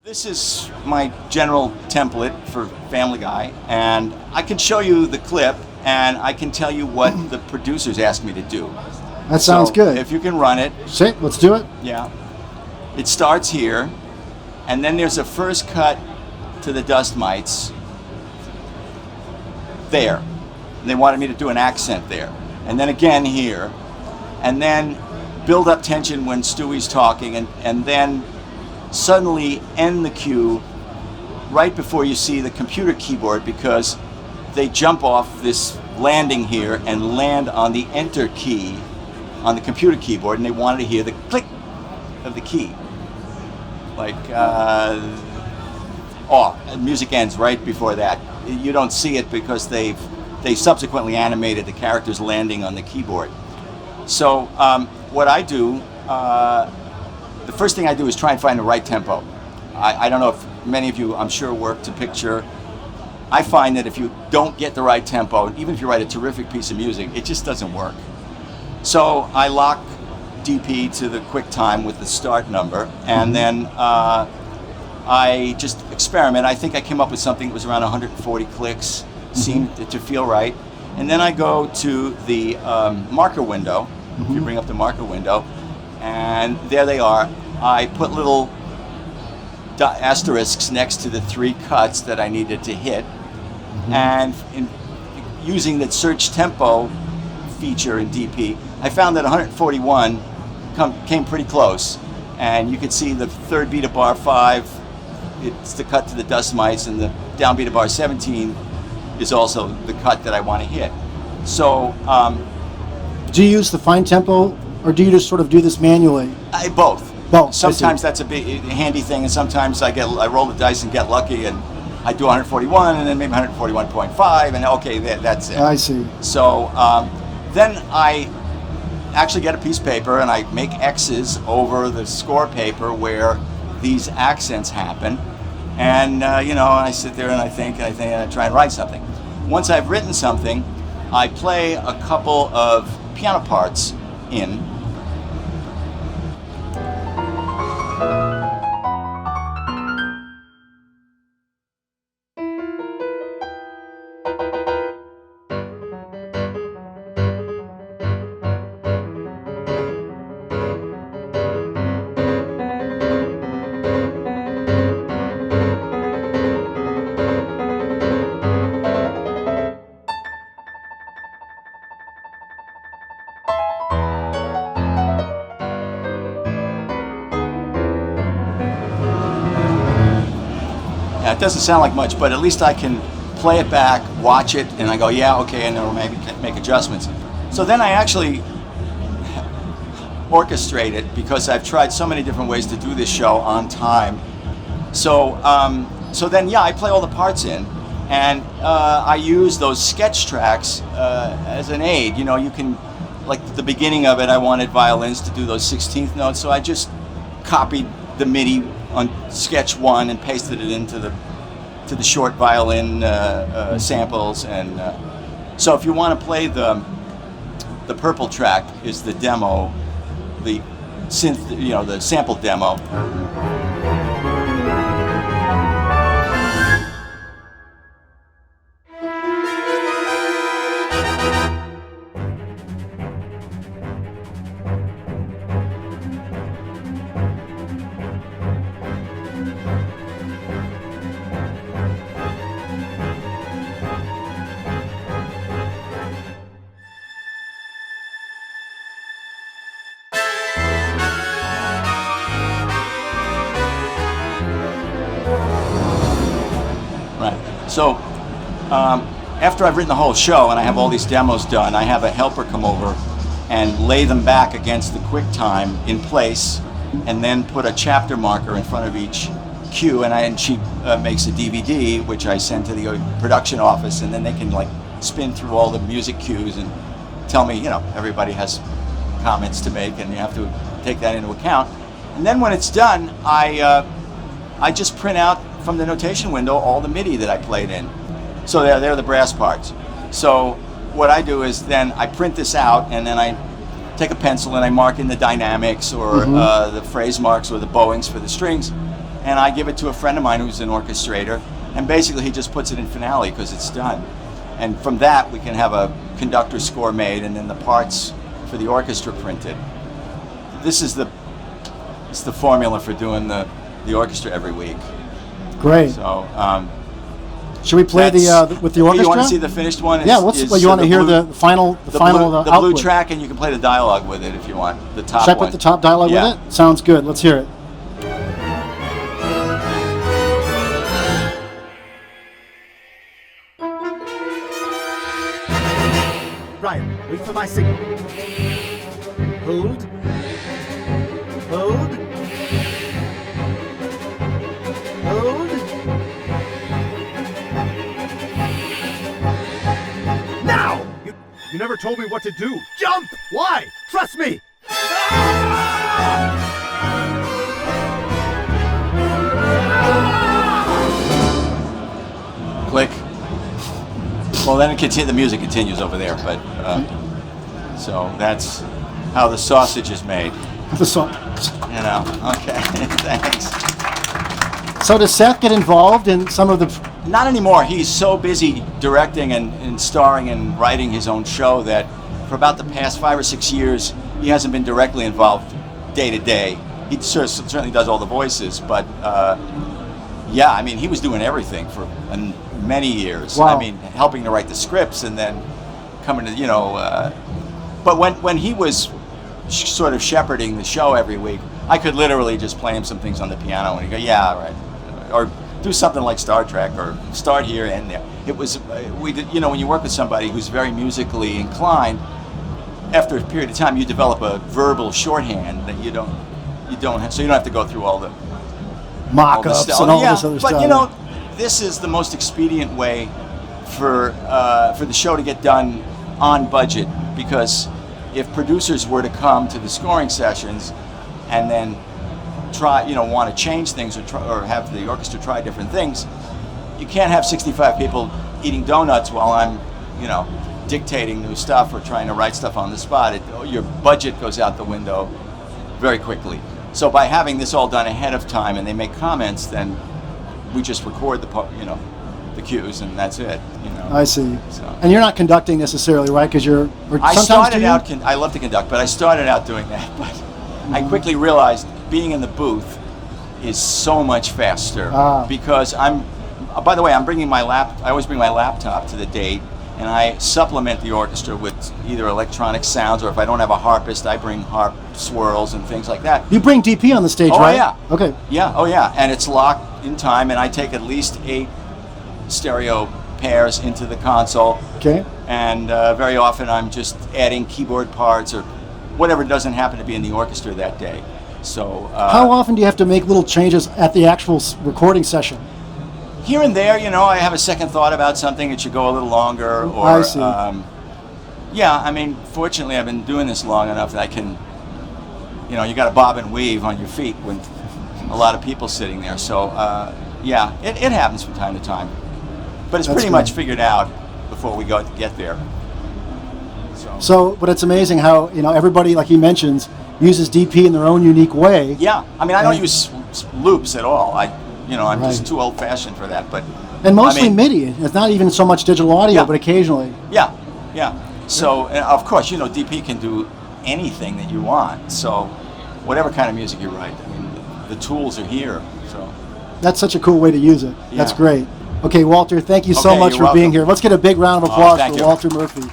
This is my general template for Family Guy, and I can show you the clip, and I can tell you what the producers asked me to do. That sounds good. If you can run it. Say, let's do it. Yeah. It starts here, and then there's a first cut to the dust mites there. And they wanted me to do an accent there. And then again here. And then build up tension when Stewie's talking, and then suddenly end the cue right before you see the computer keyboard, because they jump off this landing here and land on the enter key on the computer keyboard, and they wanted to hear the click of the key. Like, music ends right before that. You don't see it because they subsequently animated the characters landing on the keyboard. So what I do, the first thing I do is try and find the right tempo. I don't know if many of you, I'm sure, work to picture. I find that if you don't get the right tempo, even if you write a terrific piece of music, it just doesn't work. So I lock DP to the quick time with the start number, and then I just experiment. I think I came up with something that was around 140 clicks, seemed to feel right. And then I go to the marker window. If you bring up the marker window, and there they are. I put little asterisks next to the 3 cuts that I needed to hit, and using the search tempo feature in DP, I found that 141 came pretty close, and you could see the third beat of bar 5, it's the cut to the dust mites, and the downbeat of bar 17 is also the cut that I want to hit. So do you use the fine tempo, or do you just sort of do this manually? Both. Both. Sometimes that's a big handy thing, and sometimes I roll the dice and get lucky, and I do 141, and then maybe 141.5, and okay, that's it. I see. So then I actually get a piece of paper, and I make X's over the score paper where these accents happen, and I sit there and I think, and I try and write something. Once I've written something, I play a couple of piano parts in. Yeah, it doesn't sound like much, but at least I can play it back, watch it, and I go, yeah, okay, and then maybe make adjustments. So then I actually orchestrate it, because I've tried so many different ways to do this show on time. So then, yeah, I play all the parts in, and I use those sketch tracks as an aid. You can, like the beginning of it, I wanted violins to do those 16th notes, so I just copied the MIDI on sketch 1 and pasted it into the short violin samples, and so if you want to play the purple track is the demo, the synth, the sample demo. So after I've written the whole show and I have all these demos done, I have a helper come over and lay them back against the QuickTime in place, and then put a chapter marker in front of each cue, and she makes a DVD, which I send to the production office, and then they can spin through all the music cues and tell me, everybody has comments to make, and you have to take that into account. And then when it's done, I just print out from the notation window all the MIDI that I played in. So they're the brass parts. So what I do is then I print this out, and then I take a pencil and I mark in the dynamics or the phrase marks or the bowings for the strings, and I give it to a friend of mine who's an orchestrator, and basically he just puts it in finale because it's done. And from that, we can have a conductor score made, and then the parts for the orchestra printed. This is the formula for doing the orchestra every week. Great. So, should we play with the orchestra? You want to see the finished one? Yeah. You want to hear the final the blue output. track, and you can play the dialogue with it if you want. The top Should I one. put the top dialogue Yeah. with it? Sounds good. Let's hear it. Ryan, wait for my signal. Hold. Hold. Hold. Now! You never told me what to do. Jump! Why? Trust me! Click. Well, then the music continues over there, but so that's how the sausage is made. The song. You know. Okay. Thanks. So does Seth get involved in some of the? Not anymore. He's so busy directing and starring and writing his own show that for about the past 5 or 6 years, he hasn't been directly involved day to day. He certainly does all the voices, but yeah, I mean, he was doing everything for many years. Wow. I mean, helping to write the scripts and then coming to, but when he was sort of shepherding the show every week, I could literally just play him some things on the piano and he'd go, yeah, all right. Or do something like Star Trek, or start here and there. It was, we did, when you work with somebody who's very musically inclined, after a period of time, you develop a verbal shorthand that you don't have, so you don't have to go through all the Mock-ups and all this other stuff. But this is the most expedient way for the show to get done on budget, because if producers were to come to the scoring sessions and then try, want to change things or have the orchestra try different things, you can't have 65 people eating donuts while I'm, dictating new stuff or trying to write stuff on the spot. Your budget goes out the window very quickly. So by having this all done ahead of time and they make comments, then we just record the cues and that's it. I see. So. And you're not conducting necessarily, right? Because you're. I started out. I love to conduct, but I started out doing that. But I quickly realized being in the booth is so much faster because I'm. By the way, I'm bringing I always bring my laptop to the date, and I supplement the orchestra with either electronic sounds, or if I don't have a harpist, I bring harp swirls and things like that. You bring DP on the stage, Oh, right? yeah. Okay. Yeah. Oh yeah. And it's locked in time, and I take at least 8 stereo pairs into the console. Okay. And very often I'm just adding keyboard parts or whatever doesn't happen to be in the orchestra that day. So how often do you have to make little changes at the actual recording session? Here and there, I have a second thought about something. It should go a little longer. Or I see. Yeah, I mean, fortunately, I've been doing this long enough that I can. You got to bob and weave on your feet with a lot of people sitting there. So yeah, it happens from time to time. But it's pretty much figured out before we get there. But it's amazing how everybody, like he mentions, uses DP in their own unique way. Yeah, I mean, I don't use loops at all. I'm just too old-fashioned for that. And mostly MIDI. It's not even so much digital audio, but occasionally. Yeah, yeah. So of course, DP can do anything that you want. So whatever kind of music you write, I mean, the tools are here. So that's such a cool way to use it. Yeah. That's great. Okay, Walter, thank you so much you're for being welcome. here. Let's get a big round of applause thank for you. Walter Murphy.